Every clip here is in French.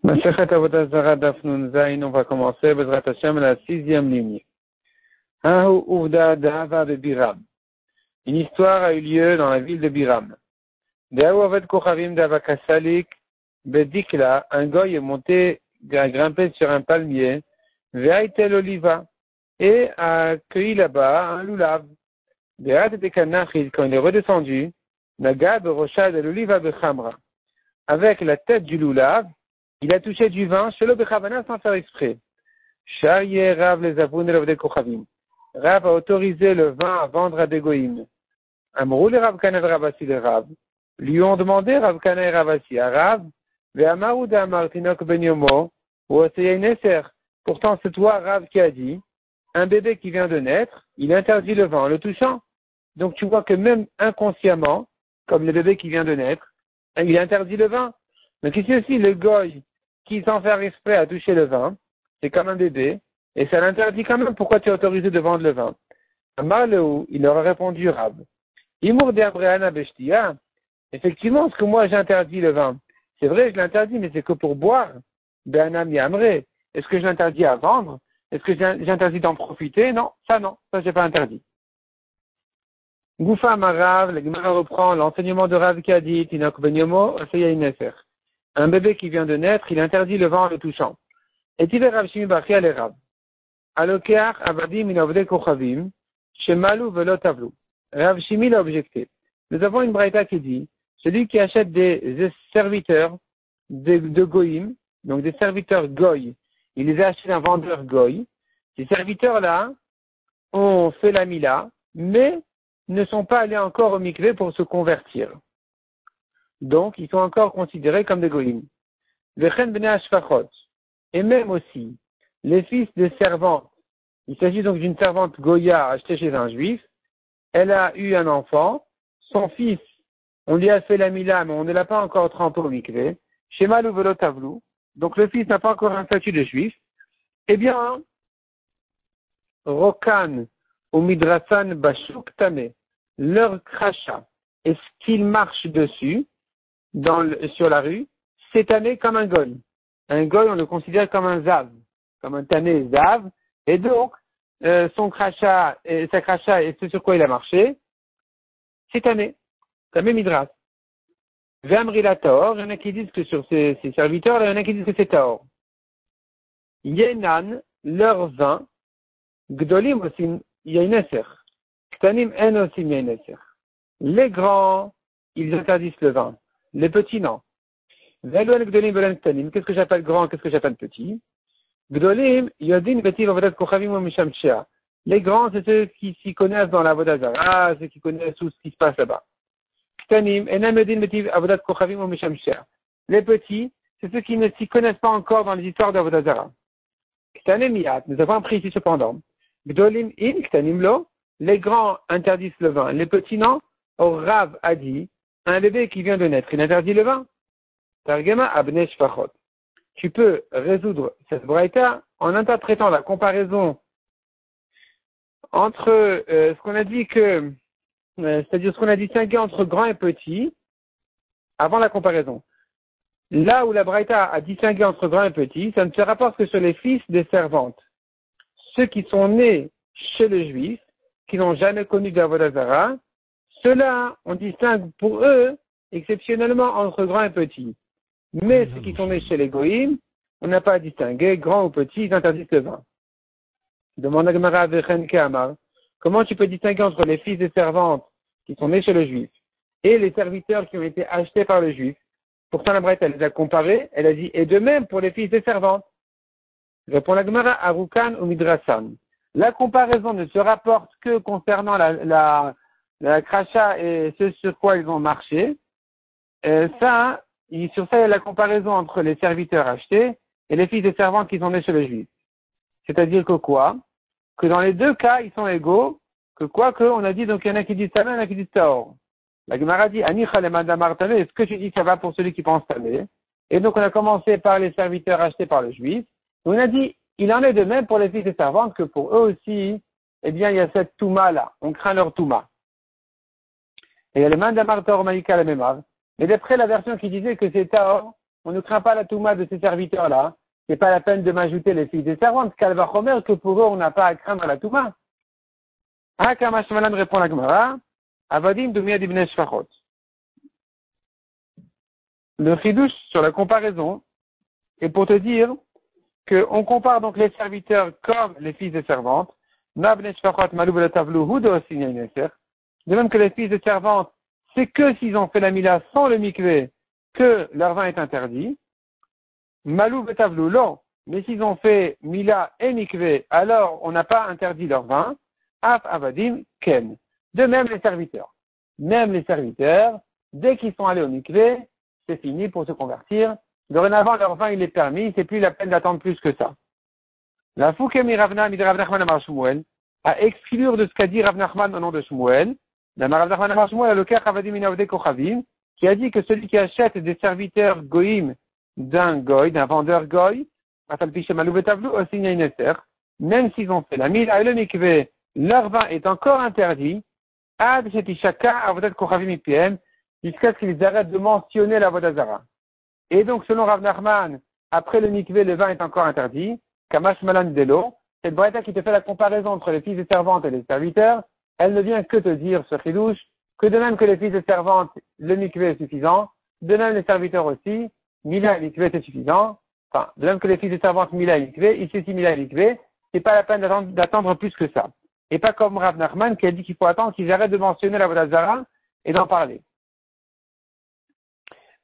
Masechet Avodat Zarah Daf Nun Zayin, on va commencer Bezrat Hashem la 6e ligne. Ahu Uvda Dava de Biram. Une histoire a eu lieu dans la ville de Biram. Deahu Avet Kochavim Davakasalik Bedikla, un goy est monté, a grimpé sur un palmier, Veaitel Oliva, et a cueilli là-bas un loulav. Deat et Kanachid, quand il est redescendu, Nagab Roshad Oliva Bechamra. Avec la tête du loulav, il a touché du vin, Shelo Bechavana, sans faire exprès. Shariye Rav les Avoun et Kochavim. Rav a autorisé le vin à vendre à des goïms. Amrou les Rav Kana et Ravasi les Rav. Lui ont demandé Rav Kana et Ravasi à Rav, Ve'amaru d'Amar Tinok ben Yomo, ou Oseya Neser. Pourtant, c'est toi, Rav, qui a dit, un bébé qui vient de naître, il interdit le vin en le touchant. Donc tu vois que même inconsciemment, comme le bébé qui vient de naître, il interdit le vin. Donc ici aussi, le goy qui, sans faire exprès, a touché le vin, c'est comme un bébé, et ça l'interdit quand même. Pourquoi tu es autorisé de vendre le vin? Amarleu, il leur a répondu Rav. Imour de Abreana Beshtia. Effectivement, ce que moi j'interdis le vin, c'est vrai, je l'interdis, mais c'est que pour boire. Be'anam Yamre. Est-ce que je l'interdis à vendre? Est-ce que j'interdis d'en profiter? Non, ça j'ai pas interdit. Goufa Marav, le Gemara reprend l'enseignement de Rav qui a dit, Tinok ben Yomo, Oseya Neser. Un bébé qui vient de naître, il interdit le vin en le touchant. Et tu verras Rav Shimi Bachia les Rav. Alokeach Avadim Minovde Kochavim, Shemalu Velo Tavlu. Rav Shimi l'a objecté. Nous avons une braïta qui dit, celui qui achète des serviteurs de goïm, donc des serviteurs goy, il les a achetés d'un vendeur goy. Ces serviteurs-là ont fait la mila, mais ne sont pas allés encore au mikvé pour se convertir. Donc, ils sont encore considérés comme des goïm. Vechen bnei hashfachot. Et même aussi, les fils de servantes. Il s'agit donc d'une servante goya achetée chez un juif. Elle a eu un enfant. Son fils, on lui a fait la mila, mais on ne l'a pas encore trempé au mikvé. Shemalu velo tavlu. Donc, le fils n'a pas encore un statut de juif. Eh bien, Rokan ou Midrasan Bashuk Tame, leur crachat, est-ce qu'ils marchent dessus, sur la rue, c'est tané comme un goy. Un goy, on le considère comme un zav, comme un tané zav, et donc, son crachat, sa crachat, et ce sur quoi il a marché, c'est tané, tamé midras. V'amri la taor, il y en a qui disent que sur ces serviteurs, il y en a qui disent que c'est taor. Yenan, leur vin, Gdolim aussi yaineser. Ktanim en aussi yaineser. Les grands, ils interdisent le vin. Les petits, non. Veloen Gdolim veloen Ktanim. Qu'est-ce que j'appelle grand, qu'est-ce que j'appelle petit? Gdolim, yodin betiv avodat kochavim ou mishamshea. Les grands, c'est ceux qui s'y connaissent dans la avodat zara, ceux qui connaissent tout ce qui se passe là-bas. Ktanim, enam yodin betiv avodat kochavim ou mishamshea. Les petits, c'est ceux qui ne s'y connaissent pas encore dans les histoires d'avodat zara. Ktanim miyat. Nous avons appris ici cependant. Gdolim in, ktanim lo, les grands interdisent le vin, les petits non. Or Rav a dit, un bébé qui vient de naître, il interdit le vin. Targema abne shfachot. Tu peux résoudre cette braïta en interprétant la comparaison entre ce qu'on a dit c'est-à-dire ce qu'on a distingué entre grand et petit, avant la comparaison. Là où la braïta a distingué entre grand et petit, ça ne se rapporte que sur les fils des servantes. Ceux qui sont nés chez le juif, qui n'ont jamais connu d'avodat zara, ceux-là, on distingue pour eux, exceptionnellement, entre grand et petit. Mais ceux qui sont nés chez les goïms, on n'a pas à distinguer, grand ou petit, ils interdisent le vin. Demande à Gemara Vechen Kehamar, comment tu peux distinguer entre les fils des servantes qui sont nés chez le juif et les serviteurs qui ont été achetés par le juif? Pourtant, la Brette, elle les a comparés, elle a dit, et de même pour les fils des servantes. Répond la Gemara, Arukan ou Midrasan. La comparaison ne se rapporte que concernant la crachat et ce sur quoi ils ont marché. Sur ça, il y a la comparaison entre les serviteurs achetés et les fils des servantes qui sont nés chez le juif. C'est-à-dire que quoi? Que dans les deux cas, ils sont égaux, on a dit, donc il y en a qui disent tamé, il y en a qui disent taor. La Gemara dit, Anicha le madamar tamé, est-ce que tu dis ça va pour celui qui pense tamé? Et donc on a commencé par les serviteurs achetés par le juif. On a dit, il en est de même pour les fils des servantes que pour eux aussi, eh bien, il y a cette touma-là. On craint leur touma. Et il y a le mandamar taor maïka la mémar. Mais d'après la version qui disait que c'est taor, on ne craint pas la touma de ces serviteurs-là. C'est pas la peine de m'ajouter les filles des servantes, qu'Alva Chomer, que pour eux, on n'a pas à craindre la touma. Kamash Malan répond la Gemara, Avadim Dumia d'Ibn Shfachot. Le chidouche sur la comparaison est pour te dire qu'on compare donc les serviteurs comme les fils des servantes. De même que les fils des servantes, c'est que s'ils ont fait la mila sans le mikvé que leur vin est interdit. Malou betavlou lo, mais s'ils ont fait mila et mikvé, alors on n'a pas interdit leur vin. Af avadim ken. De même les serviteurs. Même les serviteurs, dès qu'ils sont allés au mikvé, c'est fini pour se convertir. Dorénavant, leur vin, il est permis, c'est plus la peine d'attendre plus que ça. La Fouké Miravna Midrav Nachman Amar Shmuel, à exclure de ce qu'a dit Rav Nachman au nom de Shmuel, la Rav Nachman Amar Shmuel, le Kach Avadim Inavde Kochavim, qui a dit que celui qui achète des serviteurs goïm d'un goy, d'un vendeur goy, même s'ils ont fait la mila et le mikvé, leur vin est encore interdit, ad shetishaqa avodat kochavim ipiem, jusqu'à ce qu'ils arrêtent de mentionner la vodazara. Et donc, selon Rav Nachman, après le mikvé, le vin est encore interdit, kamash malan delo, cette braïta qui te fait la comparaison entre les fils des servantes et les serviteurs, elle ne vient que te dire, ce chidouche, que de même que les fils des servantes, le mikvé est suffisant, de même les serviteurs aussi, mila et mikvé c'est suffisant, enfin, de même que les fils des servantes, mila et mikvé, ici aussi mila et mikvé, c'est pas la peine d'attendre plus que ça. Et pas comme Rav Nachman qui a dit qu'il faut attendre qu'ils arrêtent de mentionner la vodazara et d'en parler.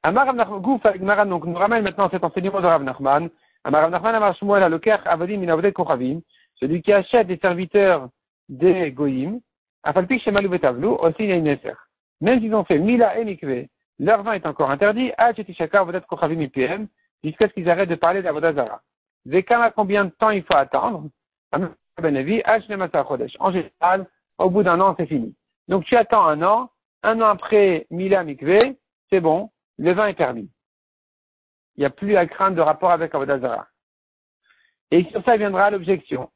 Amar Rav Nachman, Gouf avec Maran, donc nous ramène maintenant cet enseignement de Rav Nachman. Amar Rav Nachman, Amar Shmuel, le Kach Avadim Minavdei Kochavim, celui qui achète des serviteurs des Goïm, Afalpik Shemalou Betavlou, aussi il y a une affaire. Même s'ils ont fait Mila et Mikvé, leur vin est encore interdit, Achetishaka Avodat Kochavim IPM, jusqu'à ce qu'ils arrêtent de parler d'Avodazara. Vekama, combien de temps il faut attendre? Ben Levi, Ashnemasa Chodesh. En général, au bout d'un an, c'est fini. Donc tu attends un an après Mila Mikvé, c'est bon, le vin est permis. Il n'y a plus à craindre de rapport avec Avodazara. Et sur ça viendra l'objection.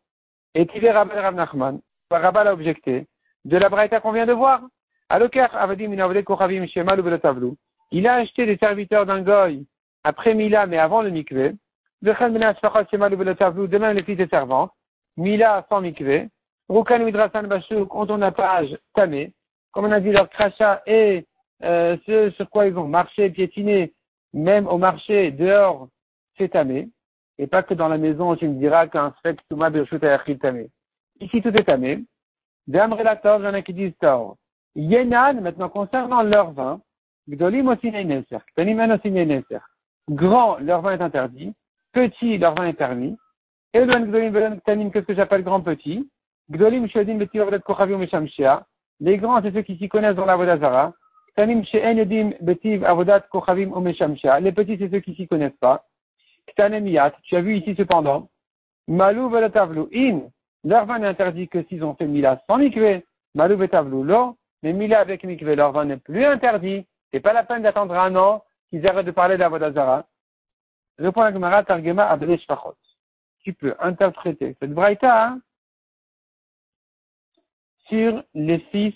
Et Tivé Rabban Rav Nachman, Rabban a objecté, de la braïta qu'on vient de voir. Alokar Avadim Minavde Kochavim Shemal ou Tavlou. Il a acheté des serviteurs d'un goy après Mila, mais avant le mikvé. De même les fils des servantes. Mila sans mikvé. Rukan Midrasan Bachouk, on tourne la page tamé. Comme on a dit, leur crachat et ce sur quoi ils vont marcher, piétiner, même au marché, dehors, c'est tamé. Et pas que dans la maison, tu me diras qu'un spek touma birshut ayachil tamé. Ici, tout est tamé. D'Amrelatov, il y en a qui disent tort. Yenan, maintenant, concernant leur vin, Gdolim aussi Neineser, Penimen aussi Neineser. Grand, leur vin est interdit. Petit, leur vin est permis. Et Gdolim Velan Ktanim, qu'est-ce que j'appelle grand petit? Gdolim Shodim Beti Avodat Kochavim Meshamshia. Les grands, c'est ceux qui s'y connaissent dans la Vodazara. Ktanim She'en Yodim Beti Avodat Kochavim Meshamshia. Les petits, c'est ceux qui s'y connaissent pas. Ktanemiyat, tu as vu ici cependant. Malou Velatavlu In. Leur vin n'est interdit que s'ils ont fait Mila sans mikvé. Malou Betavlu Lo. Mais Mila avec mikvé, leur vin n'est plus interdit. C'est pas la peine d'attendre un an qu'ils arrêtent de parler d'Avodazara. Répond la Gemara Targema Abdel Shfachot. Tu peux interpréter cette braïta sur les fils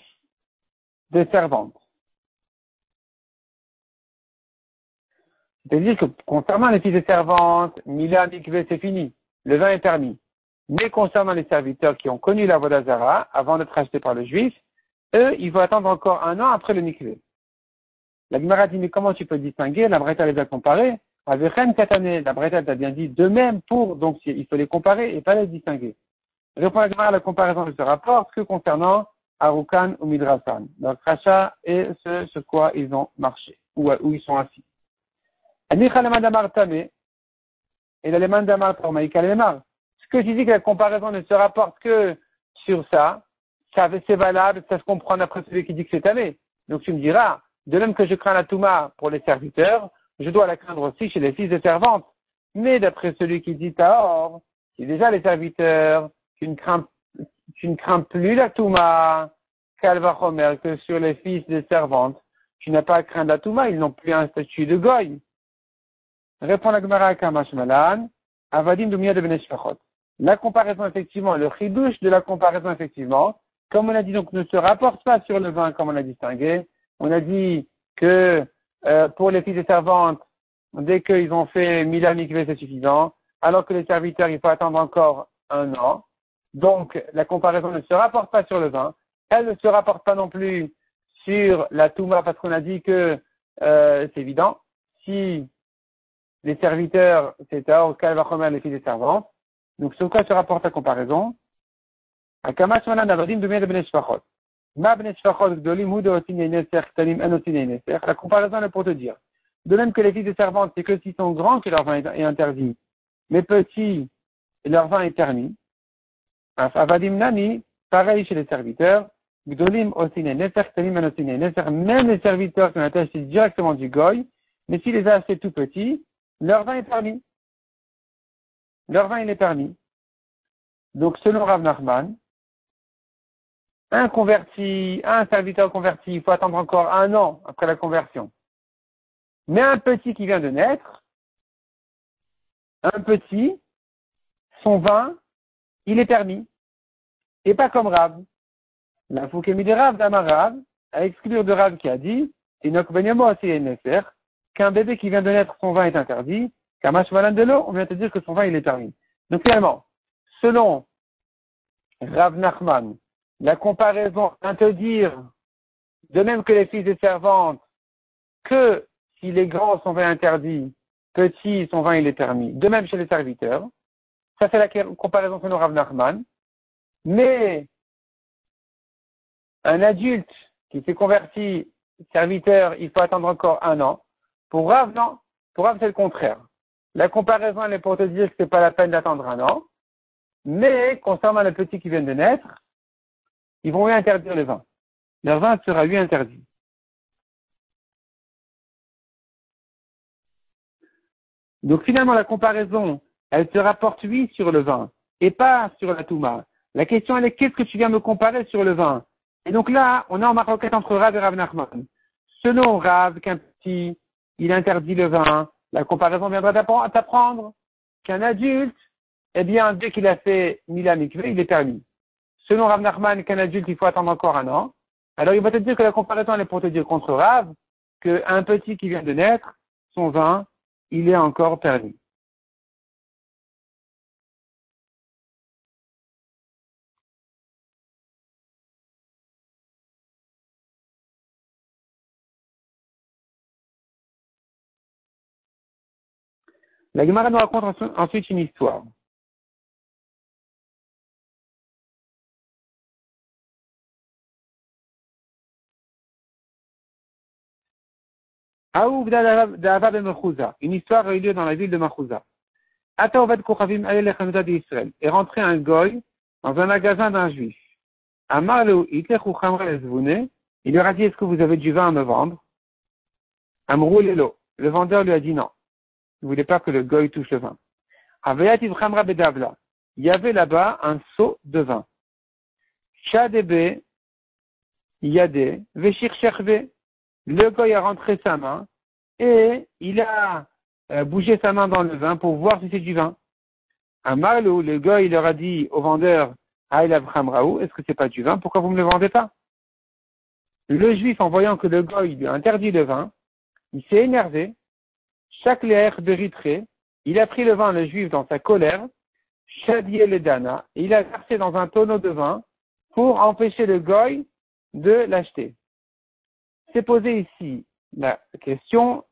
des servantes. C'est-à-dire que concernant les fils des servantes, Mila mikvé, c'est fini. Le vin est permis. Mais concernant les serviteurs qui ont connu la Vodazara avant d'être achetés par le juif, eux, il faut attendre encore un an après le mikvé. La Gemara dit, mais comment tu peux distinguer? La Braïta les a comparés. Avec Ren cette année, la Braïta t'a bien dit, de même pour, donc il faut les comparer et pas les distinguer. Répond la Gemara, la comparaison ne se rapporte que concernant Arukan ou Midrasan, leur crachat et ce sur quoi ils ont marché, où ils sont assis. Anicha le mandamar tamé, et le mandamar tormaïka le mar. Ce que je dis que la comparaison ne se rapporte que sur ça, c'est valable, ça se comprend d'après celui qui dit que c'est tamé. Donc tu me diras, de même que je crains la touma pour les serviteurs, je dois la craindre aussi chez les fils des servantes. Mais d'après celui qui dit Tahor, c'est déjà les serviteurs, tu ne crains plus la touma, Kalvachomer, que sur les fils des servantes. Tu n'as pas à craindre la touma, ils n'ont plus un statut de goy. Répond la Gemara Kamash Malan, Avadim Dumia de Beneshfachot. La comparaison, effectivement, le chidouche de la comparaison, effectivement, comme on a dit, donc ne se rapporte pas sur le vin comme on a distingué. On a dit que pour les fils des servantes, dès qu'ils ont fait Mila Mikveh, c'est suffisant, alors que les serviteurs, il faut attendre encore un an. Donc, la comparaison ne se rapporte pas sur le vin. Elle ne se rapporte pas non plus sur la Touma, parce qu'on a dit que c'est évident. Si les serviteurs, c'est Taor, Kalvachomer, les filles des servantes, donc sur quoi se rapporte la comparaison? La comparaison est pour te dire. De même que les filles des servantes, c'est que s'ils sont grands que leur vin est interdit, mais petits, leur vin est permis. Avadim Nani, pareil chez les serviteurs. Gdolim Osine Neser, Ktanim Anosine Neser, même les serviteurs qui ont été achetés directement du Goy, mais s'il les a achetés tout petits, leur vin est permis. Leur vin, il est permis. Donc, selon Rav Nachman, un serviteur converti, il faut attendre encore un an après la conversion. Mais un petit qui vient de naître, son vin, il est permis. Et pas comme Rav. La Foukemi de Rav d'Amarav, à exclure de Rav qui a dit, qu'un bébé qui vient de naître, son vin est interdit, Kamash Malan de l'eau, on vient de dire que son vin, il est permis. Donc, finalement, selon Rav Nachman, la comparaison vient te dire, de même que les fils des servantes, que si les grands, son vin est interdit, petits, son vin, il est permis. De même chez les serviteurs. Ça, c'est la comparaison selon Rav Nachman. Mais, un adulte qui s'est converti serviteur, il faut attendre encore un an. Pour Rav, non. Pour Rav, c'est le contraire. La comparaison, elle est pour te dire que c'est pas la peine d'attendre un an. Mais, concernant les petits qui viennent de naître, ils vont lui interdire le vin. Leur vin sera lui interdit. Donc, finalement, la comparaison, elle se rapporte, oui, sur le vin, et pas sur la Touma. La question, elle est, qu'est-ce que tu viens me comparer sur le vin? Et donc là, on est en maroquette entre Rav et Rav Nachman. Selon Rav, qu'un petit, il interdit le vin, la comparaison viendra t'apprendre qu'un adulte, eh bien, dès qu'il a fait Mila Mikveh, il est permis. Selon Rav Nachman, qu'un adulte, il faut attendre encore un an. Alors, il va te dire que la comparaison, elle est pour te dire contre Rav, qu'un petit qui vient de naître, son vin, il est encore permis. La Gemara nous raconte ensuite une histoire. Aouf d'Ava de Mechouza. Une histoire a eu lieu dans la ville de Mechouza. Ata Ovad Kochavim Alel Lechanouda d'Israël. Est rentré un goy dans un magasin d'un juif. Amar Leu Itlechou Chamra Ezvune. Il leur a dit, est-ce que vous avez du vin à me vendre? Amrou Lelo. Le vendeur lui a dit non. Il ne voulait pas que le goy touche le vin. Aveyativ Chamra Bedavla. Il y avait là-bas un seau de vin. Shadebe Yade Veshir Cherve. Le goy a rentré sa main et il a bougé sa main dans le vin pour voir si c'est du vin. Amalou, le goy, il leur a dit au vendeur, Aïlav Khamraou, est-ce que c'est pas du vin? Pourquoi vous ne me le vendez pas? Le juif, en voyant que le goy lui a interdit le vin, il s'est énervé. Chaque l'air de ritré, il a pris le vin, le juif, dans sa colère, Shadié le Dana, et il a versé dans un tonneau de vin pour empêcher le goy de l'acheter. C'est posé ici la question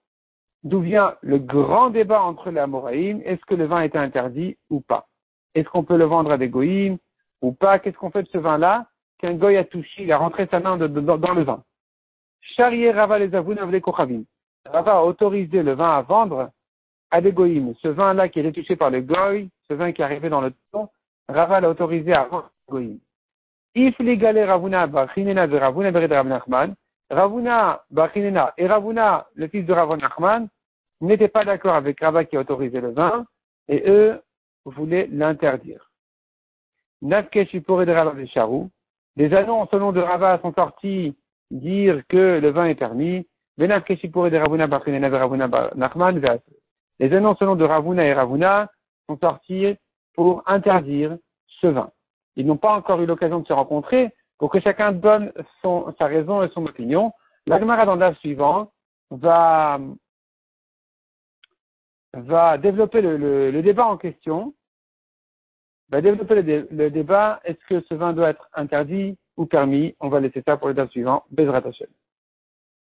d'où vient le grand débat entre les Amoraïm. Est-ce que le vin est interdit ou pas? Est-ce qu'on peut le vendre à des goïms ou pas? Qu'est-ce qu'on fait de ce vin-là qu'un goy a touché, il a rentré sa main dans le vin? Charrier Rava les Avoun Avle Kochavim. Rava a autorisé le vin à vendre à des goïms. Ce vin-là qui a été touché par le goy, ce vin qui est arrivé dans le ton, Rava l'a autorisé à vendre à des goïms. Ifli Gale Ravuna Bachinena de Ravuna Bered Rav Nachman. Ravuna Bachinena et Ravuna, le fils de Rav Nachman, n'étaient pas d'accord avec Rava qui a autorisé le vin, et eux voulaient l'interdire. Nafke Shipore de Rava Charou. Les annonces au nom de Rava sont sortis dire que le vin est permis. Venafke Shipore de Ravuna Bachinena de Ravuna Nachman. Les annonces au nom de Ravuna et Ravuna sont sortis pour interdire ce vin. Ils n'ont pas encore eu l'occasion de se rencontrer pour que chacun donne sa raison et son opinion. La Gemara dans le suivant va va développer le débat en question, va développer le débat, est-ce que ce vin doit être interdit ou permis? On va laisser ça pour le débat suivant. Bezrat Hashem.